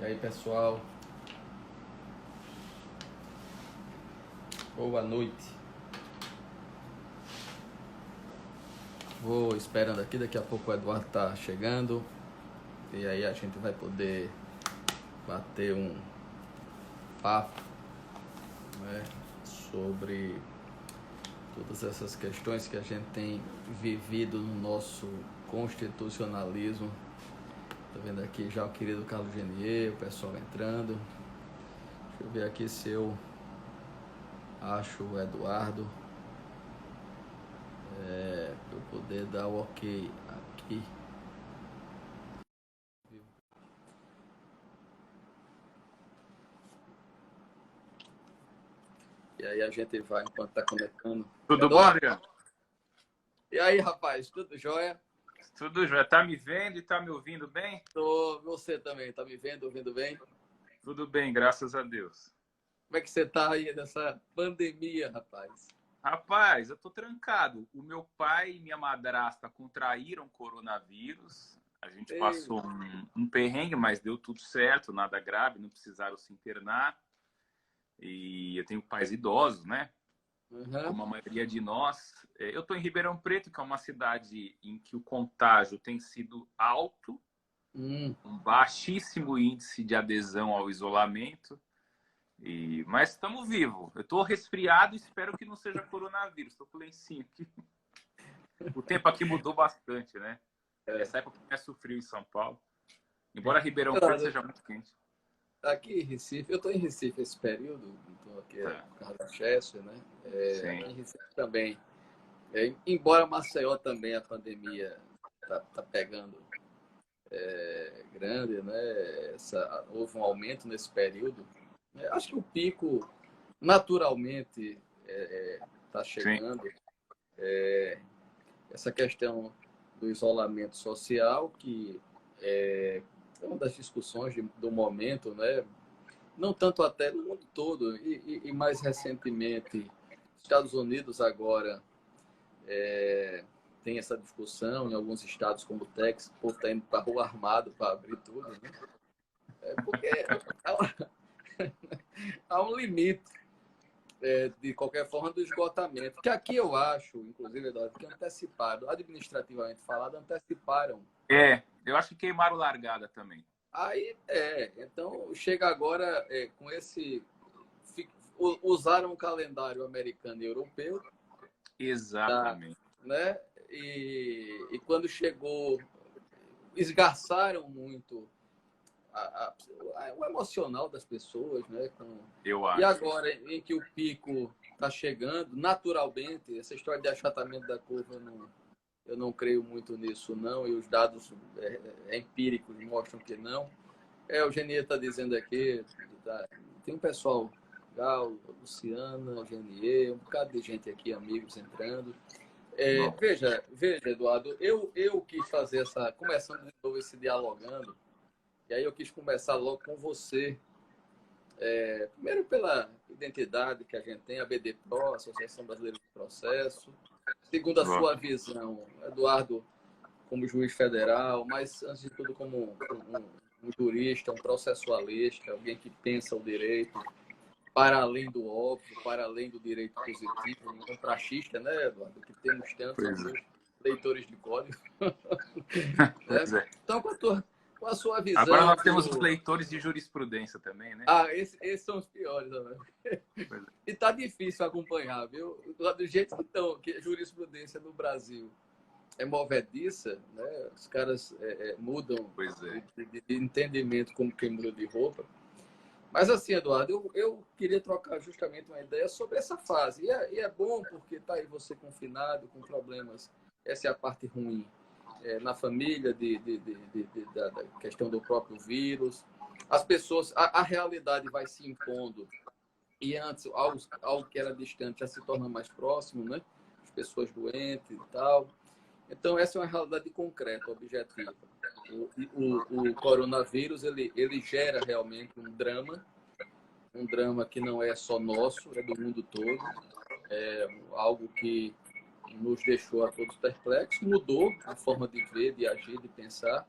E aí, pessoal, boa noite. Vou esperando aqui, daqui a pouco o Eduardo tá chegando. E aí a gente vai poder bater um papo, né, sobre todas essas questões que a gente tem vivido no nosso constitucionalismo. Tô vendo aqui já o querido Carlos Genier, o pessoal entrando. Deixa eu ver aqui se eu acho o Eduardo, para eu poder dar o ok aqui. E aí a gente vai enquanto tá conectando. Tudo bom, Eduardo? Adriano? E aí, rapaz, tudo jóia? Tudo jóia. Tá me vendo e tá me ouvindo bem? Você também, tá me vendo, ouvindo bem? Tudo bem, graças a Deus. Como é que você tá aí nessa pandemia, rapaz? Rapaz, eu tô trancado. O meu pai e minha madrasta contraíram coronavírus. A gente Ei, passou um perrengue, mas deu tudo certo, nada grave, não precisaram se internar. E eu tenho pais idosos, né? uhum. Como a maioria de nós. Eu tô em Ribeirão Preto, que é uma cidade em que o contágio tem sido alto, Hum. um baixíssimo índice de adesão ao isolamento. Mas estamos vivos. Eu estou resfriado e espero que não seja coronavírus. Estou com o lencinho aqui. O tempo aqui mudou bastante, né? Essa época começa o frio em São Paulo. Embora Ribeirão Preto Eduardo, seja muito quente. aqui em Recife, eu estou em Recife esse período, estou aqui Tá. por causa da Chester, né? Sim. Aqui em Recife também. Embora Maceió também a pandemia tá pegando grande, né? Houve um aumento nesse período. Acho que o pico naturalmente está Sim. chegando. Essa questão do isolamento social, que é uma das discussões do momento, né? Não tanto até no mundo todo, e mais recentemente, Estados Unidos agora tem essa discussão, em alguns estados como o Texas, o povo está indo para a rua armado para abrir tudo, né? Porque há um limite, de qualquer forma, do esgotamento. Que aqui eu acho, inclusive, Eduardo, que anteciparam, administrativamente falado, anteciparam. Eu acho que queimaram largada também. Aí, então, chega agora com esse... Usaram o calendário americano e europeu, tá, Exatamente. né? E quando chegou, esgarçaram muito o emocional das pessoas, né? Eu E acho. agora, em que o pico está chegando, naturalmente, essa história de achatamento da curva, eu não creio muito nisso, não, e os dados empíricos mostram que não. O Genier está dizendo aqui, tem um pessoal, Gal, Luciana, Genier, um bocado de gente aqui, amigos entrando. Bom. Veja, Eduardo, eu quis fazer começando de novo esse dialogando, e aí eu quis começar logo com você. Primeiro pela identidade que a gente tem, a BD Pro, Associação Brasileira de Processo. Segundo, a Bom. sua visão, Eduardo, como juiz federal, mas, antes de tudo, como um jurista, um processualista, alguém que pensa o direito para além do óbvio, para além do direito positivo, um praxista, né, Eduardo, que temos tantos Pois aqui, é. leitores de código. Pois Né? é. Então, com a sua Agora visão nós temos os leitores de jurisprudência também, né? esses são os piores, né? Pois é. E tá difícil acompanhar, viu? Do jeito que a jurisprudência no Brasil é movediça, né? Os caras mudam Pois é. de entendimento como quem muda de roupa. Mas assim, Eduardo, eu queria trocar justamente uma ideia sobre essa fase. E é bom porque tá aí você confinado, com problemas. Essa é a parte ruim. Na família, da questão do próprio vírus. As pessoas, a realidade vai se impondo. E antes, algo que era distante já se torna mais próximo, né? As pessoas doentes e tal. Então, essa é uma realidade concreta, objetiva. O coronavírus, ele gera realmente um drama que não é só nosso, é do mundo todo. É algo que nos deixou a todos perplexos, mudou a forma de ver, de agir, de pensar.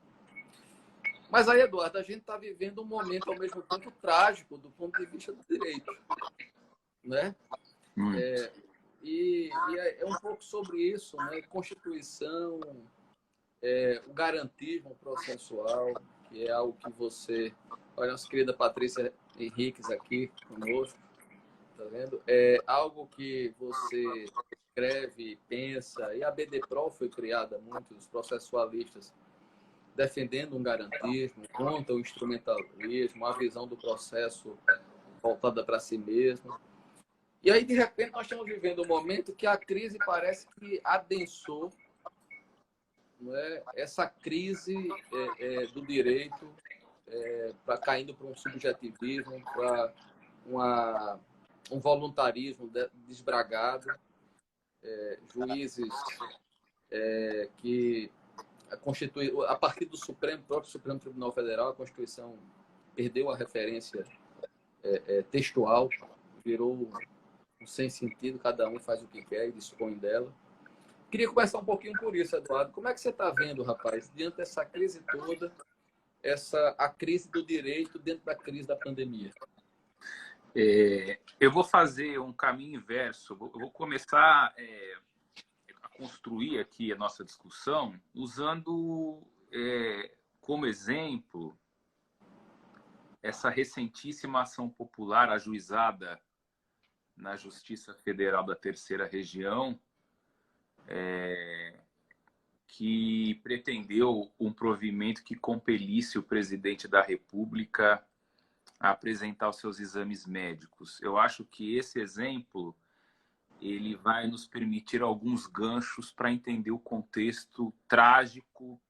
Mas aí, Eduardo, a gente está vivendo um momento ao mesmo tempo trágico do ponto de vista do direito, né? E é um pouco sobre isso, né? Constituição, o garantismo processual, que é algo que você... Olha, nossa querida Patrícia Henriques aqui conosco, tá vendo? É algo que você escreve, pensa, e a BDPRO foi criada, muitos processualistas defendendo um garantismo, contra o instrumentalismo, a visão do processo voltada para si mesmo. E aí, de repente, nós estamos vivendo um momento que a crise parece que adensou, não é? Essa crise do direito, caindo para um subjetivismo, para um voluntarismo desbragado, juízes que a partir do próprio Supremo Tribunal Federal, a Constituição perdeu a referência textual, virou um sem sentido, cada um faz o que quer e dispõe dela. Queria começar um pouquinho por isso, Eduardo. Como é que você está vendo, rapaz, diante dessa crise toda, a crise do direito dentro da crise da pandemia? Eu vou fazer um caminho inverso. Eu vou começar a construir aqui a nossa discussão usando como exemplo essa recentíssima ação popular ajuizada na Justiça Federal da Terceira Região, que pretendeu um provimento que compelisse o presidente da República a apresentar os seus exames médicos. Eu acho que esse exemplo ele vai nos permitir alguns ganchos para entender o contexto trágico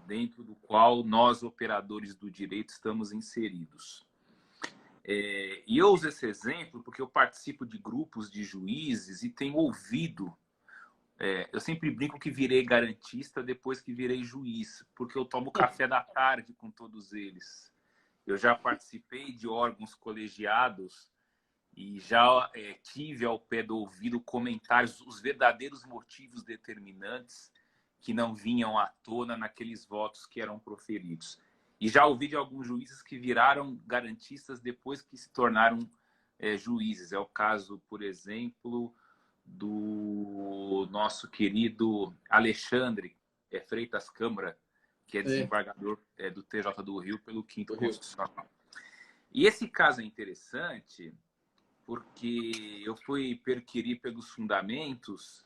dentro do qual nós, operadores do direito, estamos inseridos. E eu uso esse exemplo porque eu participo de grupos de juízes e tenho ouvido. Eu sempre brinco que virei garantista depois que virei juiz, porque eu tomo café da tarde com todos eles. Eu já participei de órgãos colegiados e já tive ao pé do ouvido comentários, os verdadeiros motivos determinantes que não vinham à tona naqueles votos que eram proferidos. E já ouvi de alguns juízes que viraram garantistas depois que se tornaram juízes. É o caso, por exemplo, do nosso querido Alexandre Freitas Câmara, que é desembargador do TJ do Rio pelo 5º Constitucional. E esse caso é interessante porque eu fui perquirir pelos fundamentos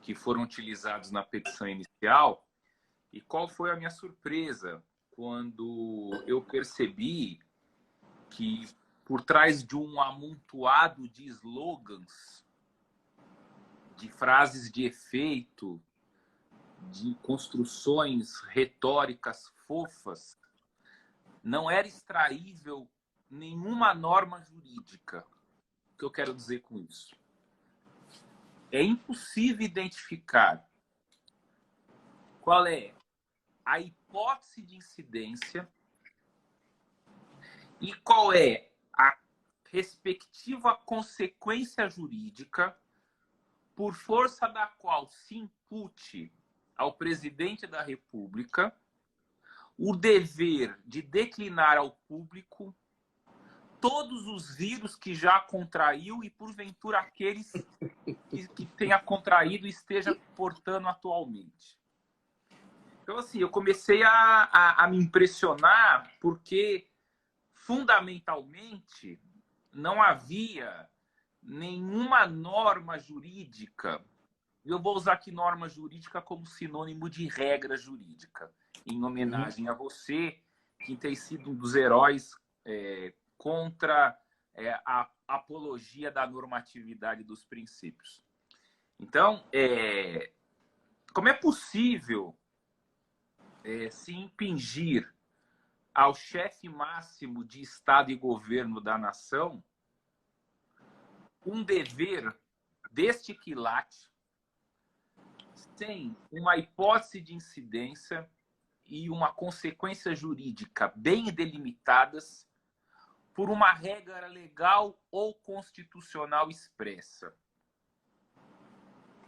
que foram utilizados na petição inicial e qual foi a minha surpresa quando eu percebi que por trás de um amontoado de slogans, de frases de efeito, de construções retóricas fofas, não era extraível nenhuma norma jurídica. O que eu quero dizer com isso? É impossível identificar qual é a hipótese de incidência e qual é a respectiva consequência jurídica por força da qual se impute ao presidente da República o dever de declinar ao público todos os vírus que já contraiu e, porventura, aqueles que tenha contraído e esteja portando atualmente. Então, assim, eu comecei a me impressionar porque, fundamentalmente, não havia nenhuma norma jurídica. Eu vou usar aqui norma jurídica como sinônimo de regra jurídica, em homenagem a você, que tem sido um dos heróis contra a apologia da normatividade dos princípios. Então, como é possível se impingir ao chefe máximo de Estado e governo da nação um dever deste quilate sem uma hipótese de incidência e uma consequência jurídica bem delimitadas por uma regra legal ou constitucional expressa.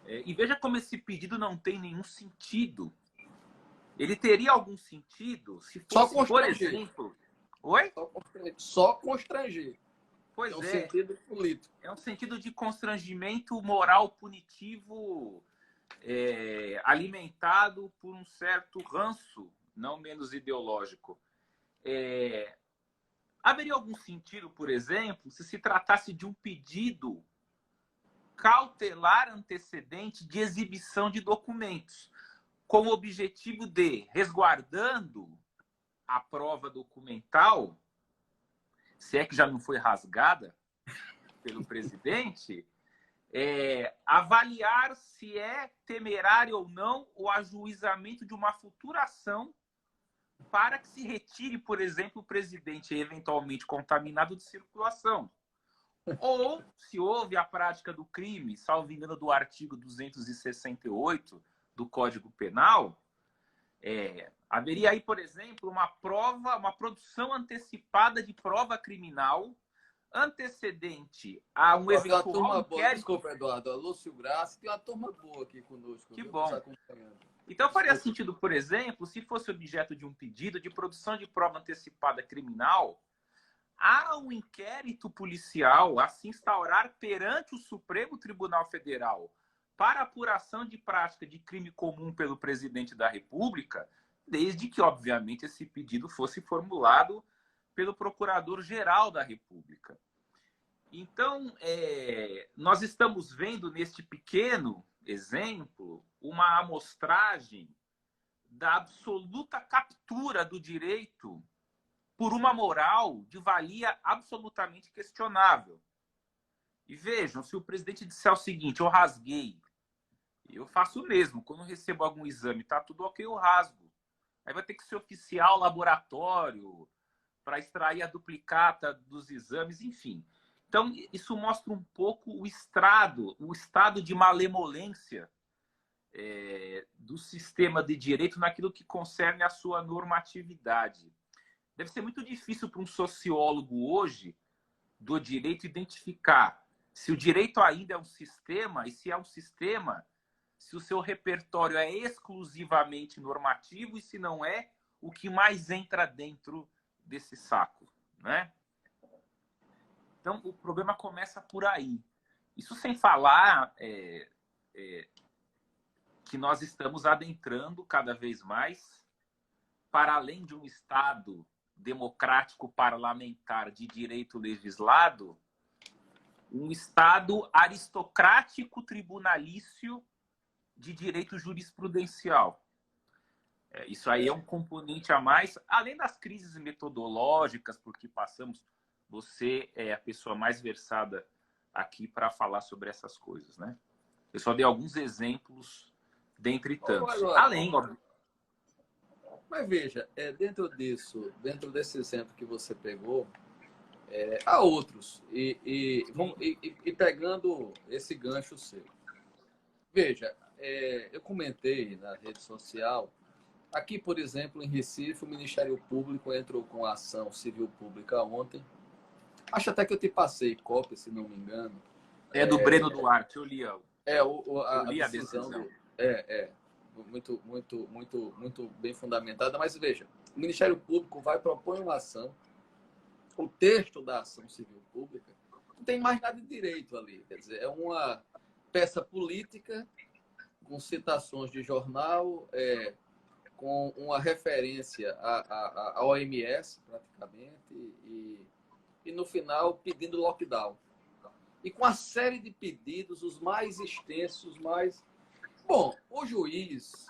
E veja como esse pedido não tem nenhum sentido. Ele teria algum sentido se Só fosse, por constranger. exemplo... Oi? Só constranger. Pois É um é. sentido político. É um sentido de constrangimento moral punitivo alimentado por um certo ranço, não menos ideológico. Haveria algum sentido, por exemplo, se tratasse de um pedido cautelar antecedente de exibição de documentos, com o objetivo de, resguardando a prova documental, se é que já não foi rasgada pelo presidente, avaliar se é temerário ou não o ajuizamento de uma futura ação para que se retire, por exemplo, o presidente eventualmente contaminado de circulação. Ou, se houve a prática do crime, salvo engano do artigo 268 do Código Penal, haveria aí, por exemplo, uma produção antecipada de prova criminal antecedente a um eventual inquérito. Desculpa, Eduardo. Lúcio Graça, tem uma turma boa aqui conosco. Que bom. Então faria sentido, por exemplo, se fosse objeto de um pedido de produção de prova antecipada criminal, há um inquérito policial a se instaurar perante o Supremo Tribunal Federal para apuração de prática de crime comum pelo presidente da República, desde que, obviamente, esse pedido fosse formulado pelo Procurador-Geral da República. Então, nós estamos vendo neste pequeno exemplo uma amostragem da absoluta captura do direito por uma moral de valia absolutamente questionável. E vejam, se o presidente disser o seguinte, eu rasguei, eu faço o mesmo, quando eu recebo algum exame, tá tudo ok, eu rasgo. Aí vai ter que ser oficial laboratório para extrair a duplicata dos exames, enfim. Então, isso mostra um pouco o estado de malemolência do sistema de direito naquilo que concerne a sua normatividade. Deve ser muito difícil para um sociólogo hoje do direito identificar se o direito ainda é um sistema e se é um sistema, se o seu repertório é exclusivamente normativo e se não é, o que mais entra dentro desse saco, né? Então, o problema começa por aí. Isso sem falar que nós estamos adentrando cada vez mais para além de um Estado democrático parlamentar de direito legislado, um Estado aristocrático tribunalício de direito jurisprudencial. Isso aí é um componente a mais, além das crises metodológicas por que passamos. Você é a pessoa mais versada aqui para falar sobre essas coisas, né? Eu só dei alguns exemplos dentre tantos. Além, óbvio. Mas veja, dentro desse exemplo que você pegou, há outros. E pegando esse gancho seu. Veja, eu comentei na rede social, aqui, por exemplo, em Recife, o Ministério Público entrou com a ação civil pública ontem. Acho até que eu te passei cópia, se não me engano. É do Breno Duarte, eu li a decisão. decisão. Muito bem fundamentada. Mas veja, o Ministério Público vai propor uma ação. O texto da ação civil pública não tem mais nada de direito ali. Quer dizer, é uma peça política com citações de jornal, com uma referência à OMS, praticamente, e no final pedindo lockdown. E com uma série de pedidos, os mais extensos, mais... Bom, o juiz,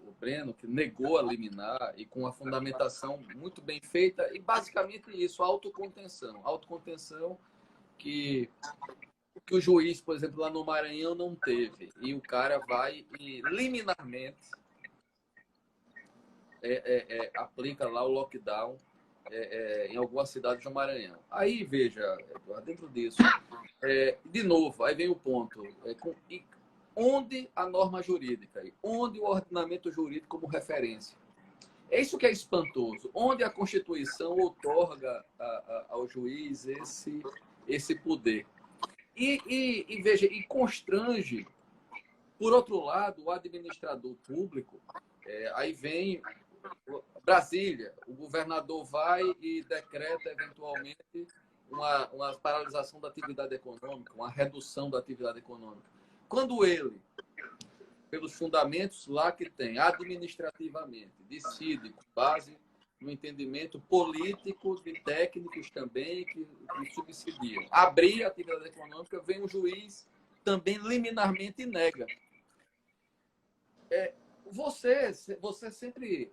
o Breno, que negou a liminar e com a fundamentação muito bem feita, e basicamente isso, autocontenção. Autocontenção que o juiz, por exemplo, lá no Maranhão não teve. E o cara vai e liminarmente aplica lá o lockdown em alguma cidade do Maranhão. Aí, veja, dentro disso, de novo, aí vem o ponto. Onde a norma jurídica, onde o ordenamento jurídico como referência. É isso que é espantoso. Onde a Constituição outorga ao juiz esse poder. Veja, e constrange, por outro lado, o administrador público Aí vem Brasília, o governador vai e decreta eventualmente uma paralisação da atividade econômica, uma redução da atividade econômica. Quando ele, pelos fundamentos lá que tem, administrativamente, decide com base no entendimento político e técnicos também que subsidiam abrir a atividade econômica, vem um juiz também liminarmente nega. Você sempre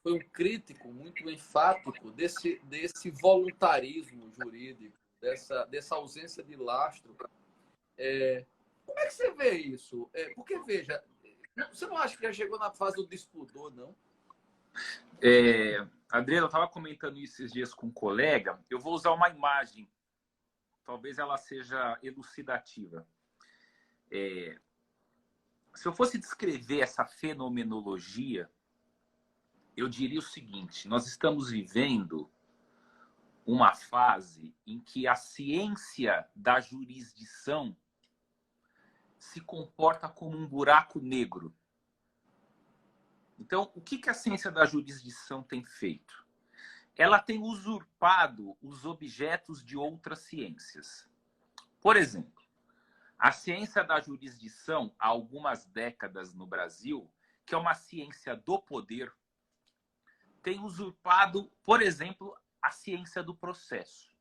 foi um crítico muito enfático desse voluntarismo jurídico, dessa ausência de lastro. Como é que você vê isso? Porque, veja, você não acha que já chegou na fase do despudor, não? Adriano, eu estava comentando esses dias com um colega. Eu vou usar uma imagem. Talvez ela seja elucidativa. Se eu fosse descrever essa fenomenologia, eu diria o seguinte: nós estamos vivendo uma fase em que a ciência da jurisdição se comporta como um buraco negro. Então, o que a ciência da jurisdição tem feito? Ela tem usurpado os objetos de outras ciências. Por exemplo, a ciência da jurisdição, há algumas décadas no Brasil, que é uma ciência do poder, tem usurpado, por exemplo, a ciência do processo,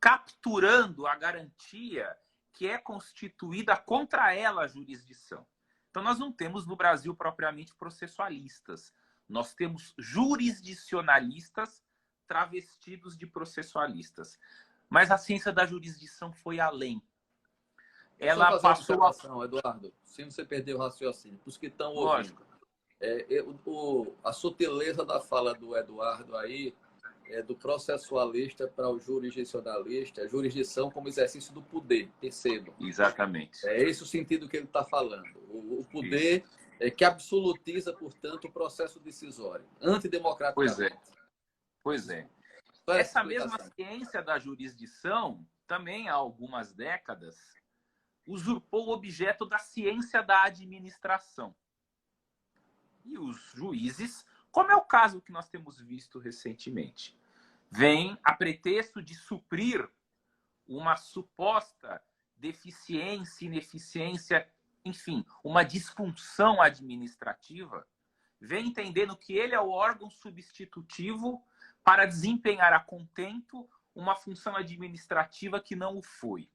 capturando a garantia que é constituída contra ela a jurisdição. Então, nós não temos no Brasil propriamente processualistas. Nós temos jurisdicionalistas travestidos de processualistas. Mas a ciência da jurisdição foi além. Ela passou a... Eduardo, sem você perder o raciocínio, para os que estão ouvindo. A sutileza da fala do Eduardo aí do processualista para o jurisdicionalista, a jurisdição como exercício do poder, percebam. Exatamente. É esse o sentido que ele está falando. O poder que absolutiza, portanto, o processo decisório, antidemocraticamente. Pois é. Essa mesma ciência da jurisdição, também há algumas décadas, usurpou o objeto da ciência da administração. E os juízes, como é o caso que nós temos visto recentemente, vêm a pretexto de suprir uma suposta deficiência, ineficiência, enfim, uma disfunção administrativa, vem entendendo que ele é o órgão substitutivo para desempenhar a contento uma função administrativa que não o foi.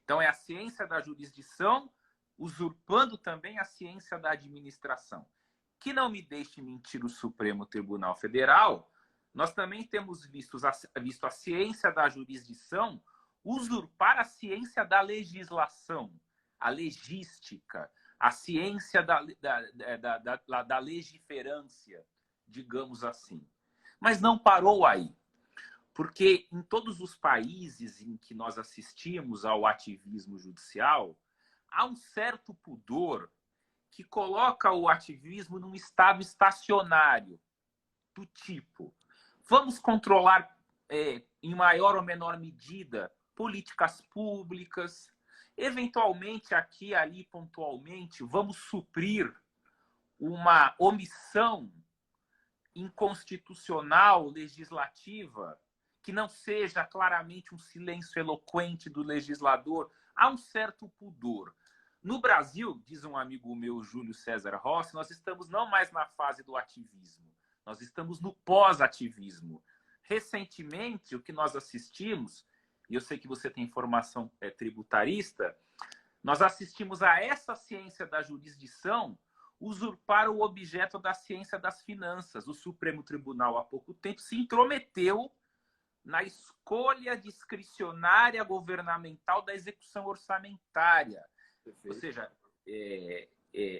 Então, é a ciência da jurisdição usurpando também a ciência da administração. Que não me deixe mentir o Supremo Tribunal Federal, nós também temos visto a ciência da jurisdição usurpar a ciência da legislação, a legística, a ciência da legiferância, digamos assim. Mas não parou aí. Porque em todos os países em que nós assistimos ao ativismo judicial, há um certo pudor que coloca o ativismo num estado estacionário, do tipo, vamos controlar em maior ou menor medida políticas públicas, eventualmente aqui, ali, pontualmente, vamos suprir uma omissão inconstitucional, legislativa, que não seja claramente um silêncio eloquente do legislador. Há um certo pudor. No Brasil, diz um amigo meu, Júlio César Rossi, nós estamos não mais na fase do ativismo, nós estamos no pós-ativismo. Recentemente, o que nós assistimos, e eu sei que você tem formação tributarista, nós assistimos a essa ciência da jurisdição usurpar o objeto da ciência das finanças. O Supremo Tribunal, há pouco tempo, se intrometeu na escolha discricionária governamental da execução orçamentária. Perfeito. Ou seja,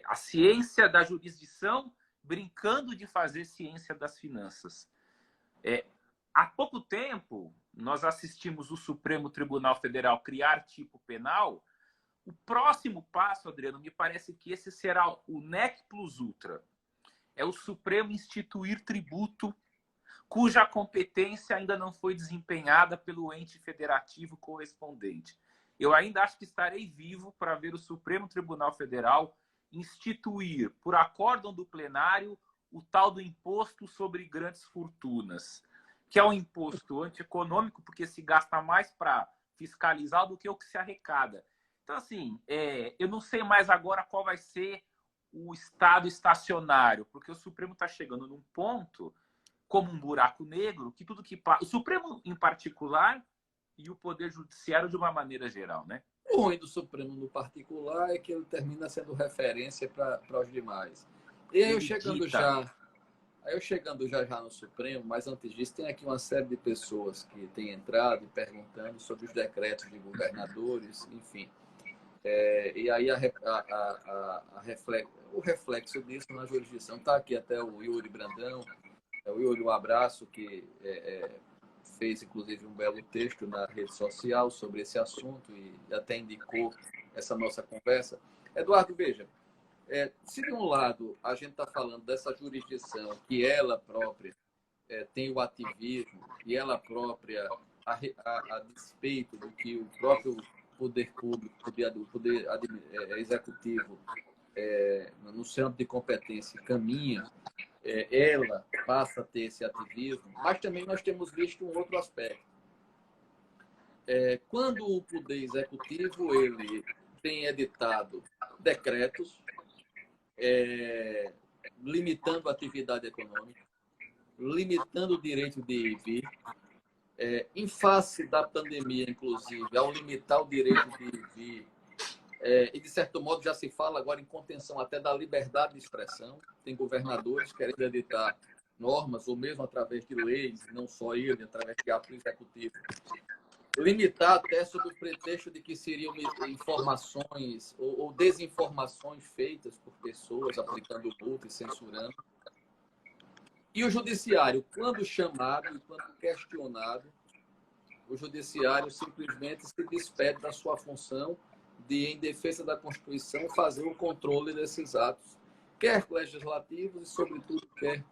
a ciência da jurisdição brincando de fazer ciência das finanças. Há pouco tempo, nós assistimos o Supremo Tribunal Federal criar tipo penal. O próximo passo, Adriano, me parece que esse será o nec plus ultra. É o Supremo instituir tributo cuja competência ainda não foi desempenhada pelo ente federativo correspondente. Eu ainda acho que estarei vivo para ver o Supremo Tribunal Federal instituir, por acórdão do plenário, o tal do imposto sobre grandes fortunas, que é um imposto antieconômico, porque se gasta mais para fiscalizar do que o que se arrecada. Então, assim, eu não sei mais agora qual vai ser o estado estacionário, porque o Supremo está chegando num ponto, como um buraco negro, que tudo que... O Supremo, em particular, e o Poder Judiciário de uma maneira geral, né? O ruim do Supremo no particular é que ele termina sendo referência para os demais. E aí eu chegando já no Supremo, mas antes disso, tem aqui uma série de pessoas que têm entrado e perguntando sobre os decretos de governadores, enfim. E aí o reflexo disso na jurisdição está aqui até o Yuri Brandão. O Yuri, um abraço, que fez inclusive um belo texto na rede social sobre esse assunto e até indicou essa nossa conversa. Eduardo, veja, se de um lado a gente está falando dessa jurisdição que ela própria tem o ativismo e ela própria, a despeito do que o próprio poder público, o poder executivo, no centro de competência caminha, ela passa a ter esse ativismo, mas também nós temos visto um outro aspecto. Quando o poder executivo ele tem editado decretos limitando a atividade econômica, limitando o direito de ir e vir, em face da pandemia, inclusive, ao limitar o direito de ir e vir, e de certo modo já se fala agora em contenção até da liberdade de expressão. Tem governadores querendo editar normas, ou mesmo através de leis, não só ele, através de ato executivo, limitar até sob o pretexto de que seriam informações ou desinformações feitas por pessoas aplicando multa e censurando. E o judiciário, quando chamado e quando questionado, o judiciário simplesmente se despede da sua função de, em defesa da Constituição, fazer o controle desses atos, quer legislativos e, sobretudo, quer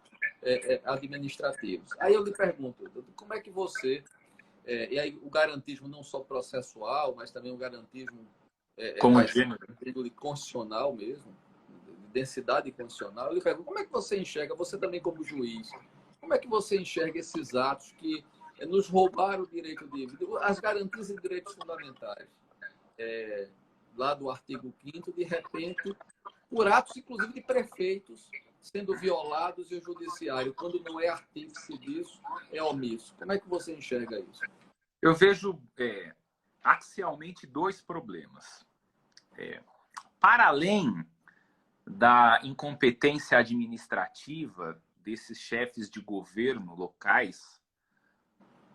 administrativos. Aí eu lhe pergunto, como é que você... e aí o garantismo não só processual, mas também o garantismo constitucional mesmo, densidade constitucional. Eu lhe pergunto, como é que você enxerga, você também como juiz, como é que você enxerga esses atos que nos roubaram o direito de... as garantias e direitos fundamentais? Lá do artigo 5º, de repente, por atos, inclusive, de prefeitos sendo violados e o judiciário, quando não é artífice disso, é omisso. Como é que você enxerga isso? Eu vejo axialmente dois problemas. Para além da incompetência administrativa desses chefes de governo locais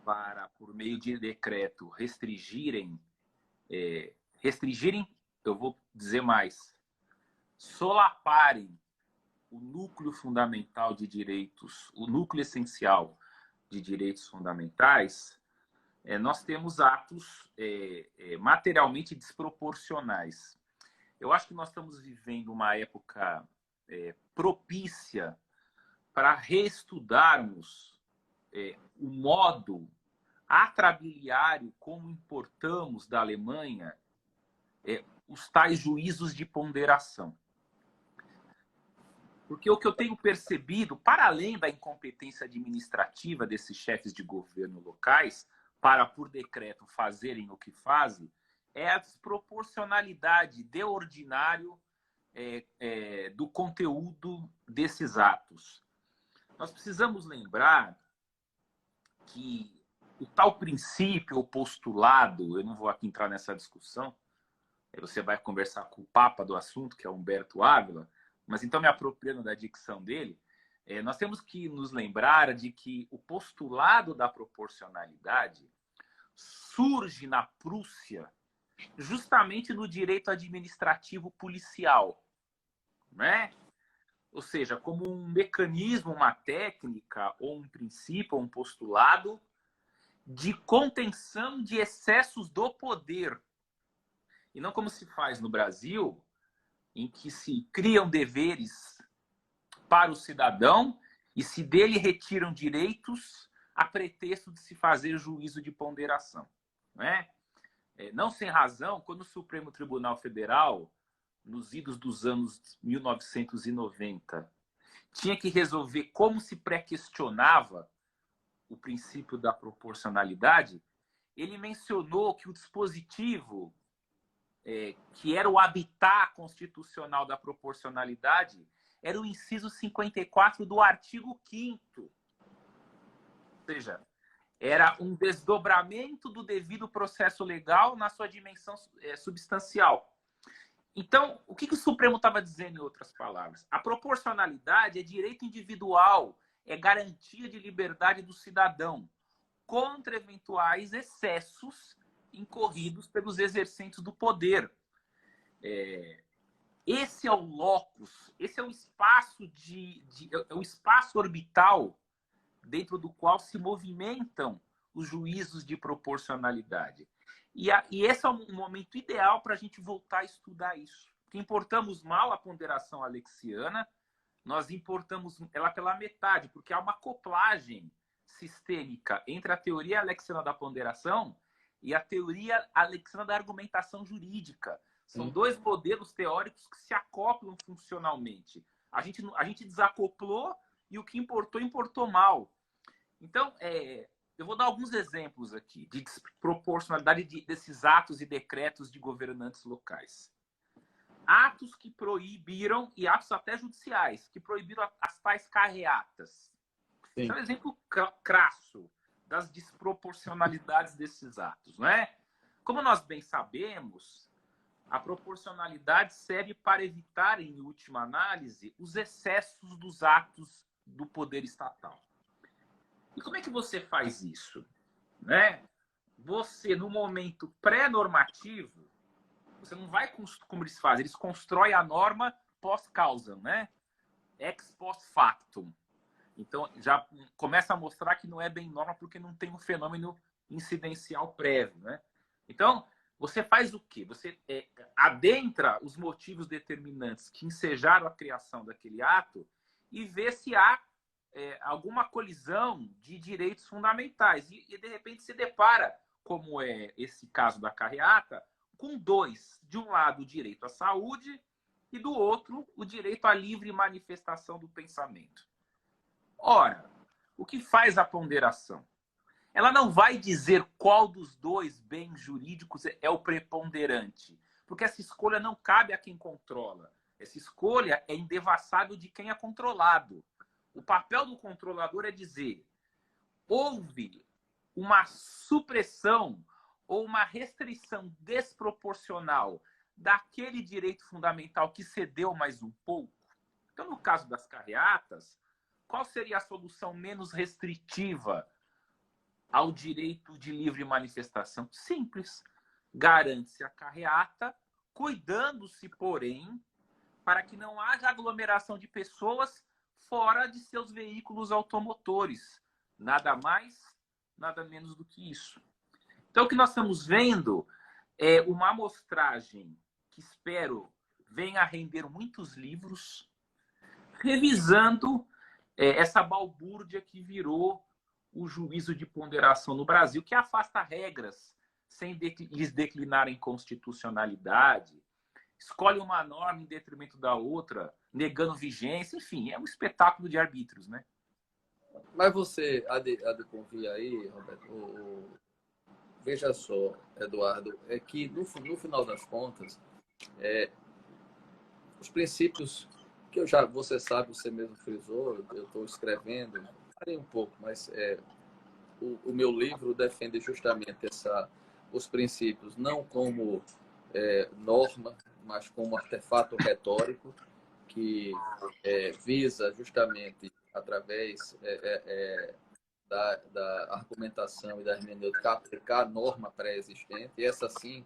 para, por meio de decreto, restringirem, eu vou dizer mais, solaparem o núcleo fundamental de direitos, o núcleo essencial de direitos fundamentais, nós temos atos materialmente desproporcionais. Eu acho que nós estamos vivendo uma época propícia para reestudarmos o modo atrabiliário como importamos da Alemanha os tais juízos de ponderação. Porque o que eu tenho percebido, para além da incompetência administrativa desses chefes de governo locais, para, por decreto, fazerem o que fazem, é a desproporcionalidade de ordinário do conteúdo desses atos. Nós precisamos lembrar que o tal princípio ou postulado, eu não vou aqui entrar nessa discussão, você vai conversar com o papa do assunto, que é Humberto Ávila, mas então me apropriando da dicção dele, nós temos que nos lembrar de que o postulado da proporcionalidade surge na Prússia justamente no direito administrativo policial, né? Ou seja, como um mecanismo, uma técnica, ou um princípio, ou um postulado de contenção de excessos do poder. E não como se faz no Brasil, em que se criam deveres para o cidadão e se dele retiram direitos a pretexto de se fazer juízo de ponderação. Não é? Não sem razão, quando o Supremo Tribunal Federal nos idos dos anos 1990, tinha que resolver como se pré-questionava o princípio da proporcionalidade, ele mencionou que o dispositivo, que era o habitat constitucional da proporcionalidade, era o inciso 54 do artigo 5º. Ou seja, era um desdobramento do devido processo legal na sua dimensão substancial. Então, o que o Supremo estava dizendo, em outras palavras? A proporcionalidade é direito individual, é garantia de liberdade do cidadão contra eventuais excessos incorridos pelos exercentes do poder. Esse é o locus, esse é o espaço é o espaço orbital dentro do qual se movimentam os juízos de proporcionalidade. E esse é um momento ideal para a gente voltar a estudar isso. Porque importamos mal a ponderação alexiana, nós importamos ela pela metade, porque há uma acoplagem sistêmica entre a teoria alexiana da ponderação e a teoria alexiana da argumentação jurídica. São dois modelos teóricos que se acoplam funcionalmente. A gente desacoplou e o que importou mal. Então, eu vou dar alguns exemplos aqui de desproporcionalidade desses atos e decretos de governantes locais. Atos que proibiram, e atos até judiciais, que proibiram as tais carreatas. Sim. Esse é um exemplo crasso das desproporcionalidades desses atos, não é? Como nós bem sabemos, a proporcionalidade serve para evitar, em última análise, os excessos dos atos do poder estatal. E como é que você faz isso? Né? Você, no momento pré-normativo, você não vai, como eles fazem, eles constroem a norma pós-causa, né? Ex post factum. Então, já começa a mostrar que não é bem norma porque não tem um fenômeno incidencial prévio, né? Então, você faz o quê? Você adentra os motivos determinantes que ensejaram a criação daquele ato e vê se há alguma colisão de direitos fundamentais. E, de repente, se depara, como é esse caso da carreata, com dois. De um lado, o direito à saúde e, do outro, o direito à livre manifestação do pensamento. Ora, o que faz a ponderação? Ela não vai dizer qual dos dois bens jurídicos é o preponderante, porque essa escolha não cabe a quem controla. Essa escolha é indevassável de quem é controlado. O papel do controlador é dizer: houve uma supressão ou uma restrição desproporcional daquele direito fundamental que cedeu mais um pouco. Então, no caso das carreatas, qual seria a solução menos restritiva ao direito de livre manifestação? Simples. Garante-se a carreata, cuidando-se, porém, para que não haja aglomeração de pessoas fora de seus veículos automotores. Nada mais, nada menos do que isso. Então, o que nós estamos vendo é uma amostragem que espero venha a render muitos livros, revisando essa balbúrdia que virou o juízo de ponderação no Brasil, que afasta regras sem lhes declinarem constitucionalidade, escolhe uma norma em detrimento da outra, negando vigência, enfim, é um espetáculo de arbítrios, né? Mas você há de convir aí, Roberto, veja só, Eduardo, é que no final das contas, os princípios que você sabe, você mesmo frisou, eu estou escrevendo, parei um pouco, mas o meu livro defende justamente os princípios não como norma, mas como artefato retórico que visa justamente através da argumentação e da hermenêutica aplicar a norma pré-existente, e essa sim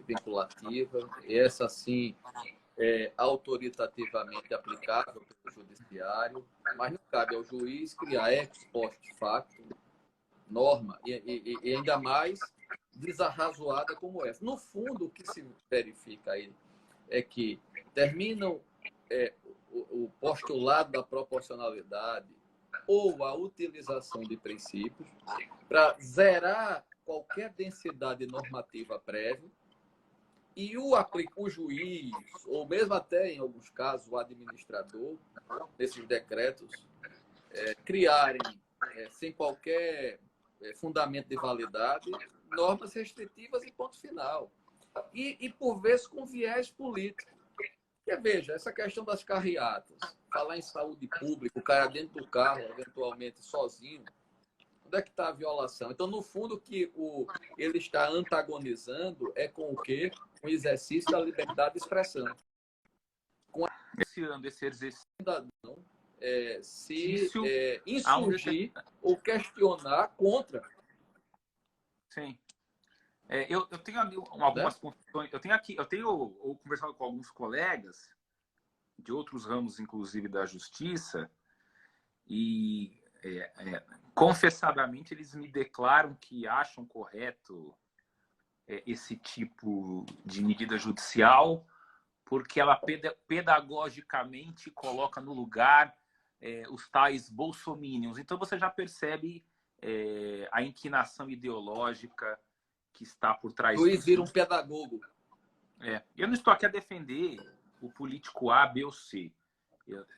vinculativa, e essa sim autoritativamente aplicável pelo judiciário, mas não cabe ao juiz criar ex post facto norma e ainda mais desarrazoada como essa. No fundo, o que se verifica aí é que terminam o postulado da proporcionalidade ou a utilização de princípios para zerar qualquer densidade normativa prévia E o juiz, ou mesmo até em alguns casos o administrador, desses decretos, criarem, sem qualquer fundamento de validade, normas restritivas e ponto final. E por vezes, com viés político. Porque, veja, essa questão das carreatas, falar em saúde pública, o cara dentro do carro, eventualmente sozinho, onde é que está a violação? Então, no fundo, o que ele está antagonizando é com o quê? Com o exercício da liberdade de expressão. Com esse exercício se insurgir ou questionar contra. Sim. Eu tenho algumas confissões. Eu tenho conversado com alguns colegas de outros ramos, inclusive da justiça, e confessadamente eles me declaram que acham correto esse tipo de medida judicial, porque ela pedagogicamente coloca no lugar os tais bolsominions. Então você já percebe a inclinação ideológica que está por trás disso. Luiz vira um pedagogo. Eu não estou aqui a defender o político A, B ou C.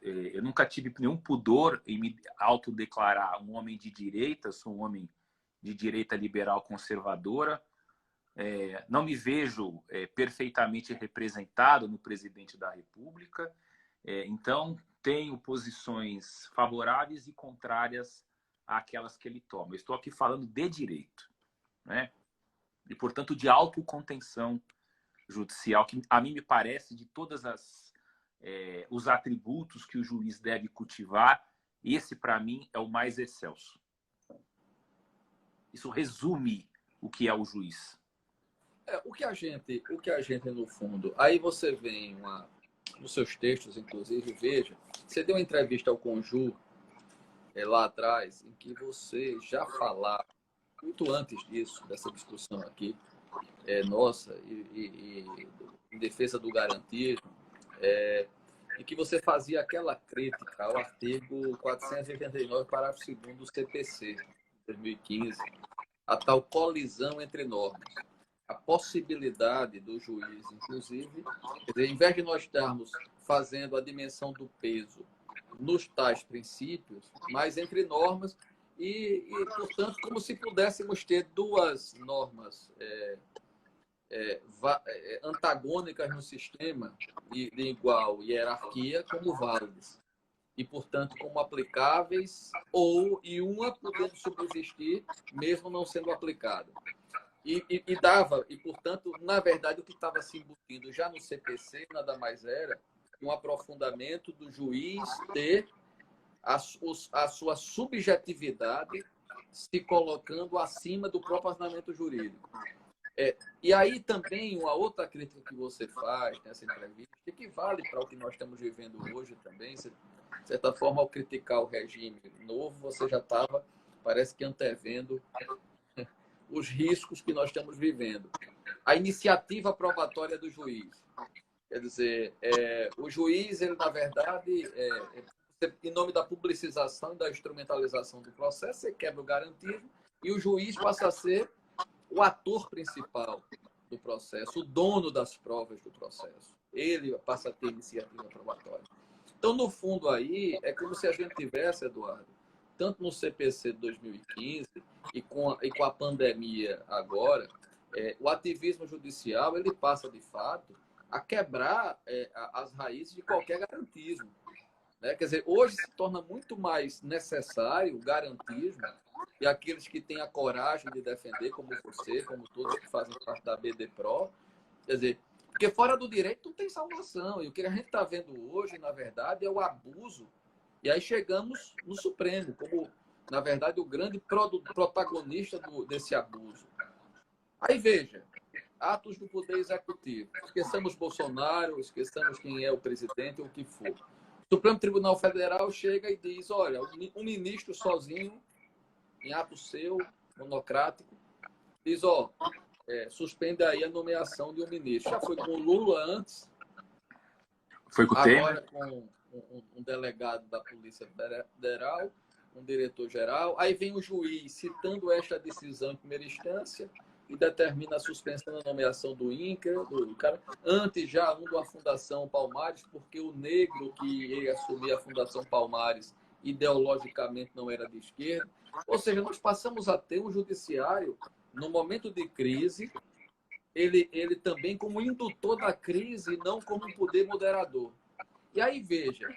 Eu nunca tive nenhum pudor em me autodeclarar um homem de direita, sou um homem de direita liberal conservadora. Não me vejo perfeitamente representado no presidente da República. Então, tenho posições favoráveis e contrárias àquelas que ele toma. Eu estou aqui falando de direito, né? E, portanto, de autocontenção judicial, que a mim me parece, de todas os atributos que o juiz deve cultivar, esse, para mim, é o mais excelso. Isso resume o que é o juiz. O que a gente, no fundo, aí você vem nos seus textos, inclusive, veja, você deu uma entrevista ao Conjur lá atrás, em que você já falava, muito antes disso, dessa discussão aqui, nossa, e em defesa do garantismo, e que você fazia aquela crítica ao artigo 489, parágrafo 2º do CPC, de 2015, a tal colisão entre normas. A possibilidade do juiz, inclusive, quer dizer, em vez de nós estarmos fazendo a dimensão do peso nos tais princípios, mas entre normas, e portanto, como se pudéssemos ter duas normas antagônicas no sistema de igual hierarquia como válidas. E, portanto, como aplicáveis, e uma podendo subsistir, mesmo não sendo aplicada. E, portanto, na verdade, o que estava se embutindo já no CPC nada mais era um aprofundamento do juiz ter a sua subjetividade se colocando acima do próprio ordenamento jurídico. E aí também uma outra crítica que você faz nessa entrevista, que vale para o que nós estamos vivendo hoje também, de certa forma, ao criticar o regime novo, você já estava, parece que antevendo os riscos que nós estamos vivendo. A iniciativa probatória do juiz. Quer dizer, o juiz, ele, na verdade, em nome da publicização e da instrumentalização do processo, você quebra o garantismo e o juiz passa a ser o ator principal do processo, o dono das provas do processo. Ele passa a ter iniciativa probatória. Então, no fundo, aí, é como se a gente tivesse, Eduardo, tanto no CPC de 2015 e com a pandemia agora, o ativismo judicial ele passa, de fato, a quebrar as raízes de qualquer garantismo. Né? Quer dizer, hoje se torna muito mais necessário o garantismo e aqueles que têm a coragem de defender, como você, como todos que fazem parte da BDPRO, quer dizer, porque fora do direito não tem salvação. E o que a gente está vendo hoje, na verdade, é o abuso. E aí chegamos no Supremo, como, na verdade, o grande protagonista desse abuso. Aí, veja, atos do Poder Executivo. Esqueçamos Bolsonaro, esqueçamos quem é o presidente, ou o que for. O Supremo Tribunal Federal chega e diz, olha, um ministro sozinho, em ato seu, monocrático, diz, suspende aí a nomeação de um ministro. Já foi com o Lula antes. Foi com o agora Temer. Com um delegado da Polícia Federal, um diretor-geral. Aí vem o juiz citando esta decisão em primeira instância e determina a suspensão da nomeação do INCRA, do cara, antes já um da Fundação Palmares, porque o negro que ia assumir a Fundação Palmares ideologicamente não era de esquerda. Ou seja, nós passamos a ter um judiciário, no momento de crise, ele também como indutor da crise, não como um poder moderador. E aí, veja,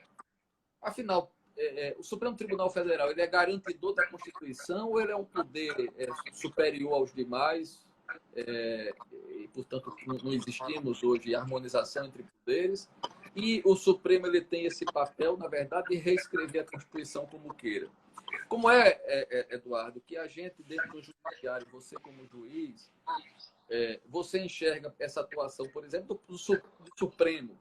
afinal, o Supremo Tribunal Federal ele é garantidor da Constituição ou ele é um poder superior aos demais? E, portanto, não existimos hoje harmonização entre poderes. E o Supremo ele tem esse papel, na verdade, de reescrever a Constituição como queira. Como Eduardo, que a gente, dentro do judiciário, você como juiz, você enxerga essa atuação, por exemplo, do Supremo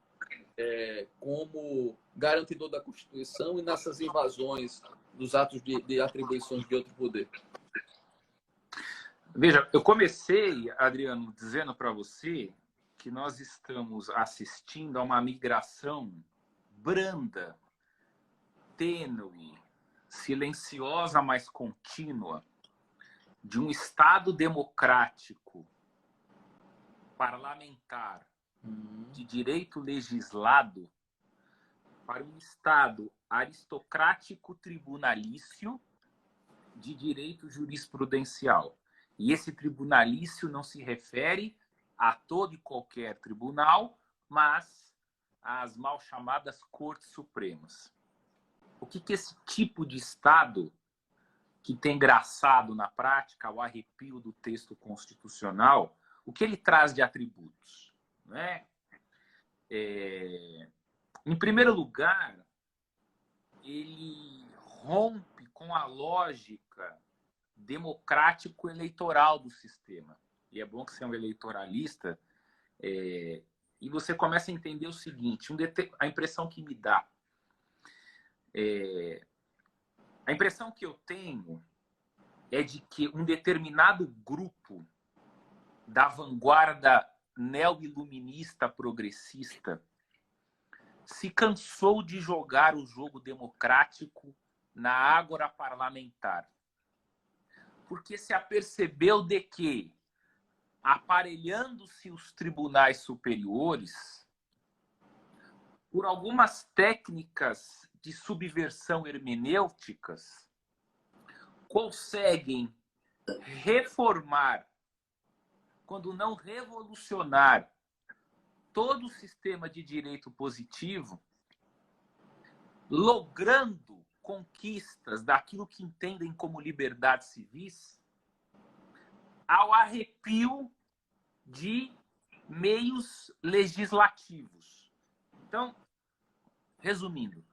como garantidor da Constituição e nessas invasões dos atos de atribuições de outro poder? Veja, eu comecei, Adriano, dizendo para você que nós estamos assistindo a uma migração branda, tênue, silenciosa, mas contínua, de um Estado democrático, parlamentar, de direito legislado, para um Estado aristocrático tribunalício de direito jurisprudencial. E esse tribunalício não se refere a todo e qualquer tribunal, mas às mal chamadas Cortes Supremas. O que esse tipo de Estado, que tem graçado na prática o arrepio do texto constitucional, o que ele traz de atributos? Né? Em primeiro lugar, ele rompe com a lógica democrático-eleitoral do sistema. E é bom que você é um eleitoralista, e você começa a entender o seguinte, a impressão que me dá. A impressão que eu tenho é de que um determinado grupo da vanguarda neo-iluminista progressista se cansou de jogar o jogo democrático na ágora parlamentar. Porque se apercebeu de que, aparelhando-se os tribunais superiores, por algumas técnicas de subversão hermenêuticas, conseguem reformar, quando não revolucionar, todo o sistema de direito positivo, logrando conquistas daquilo que entendem como liberdades civis, ao arrepio de meios legislativos. Então, resumindo,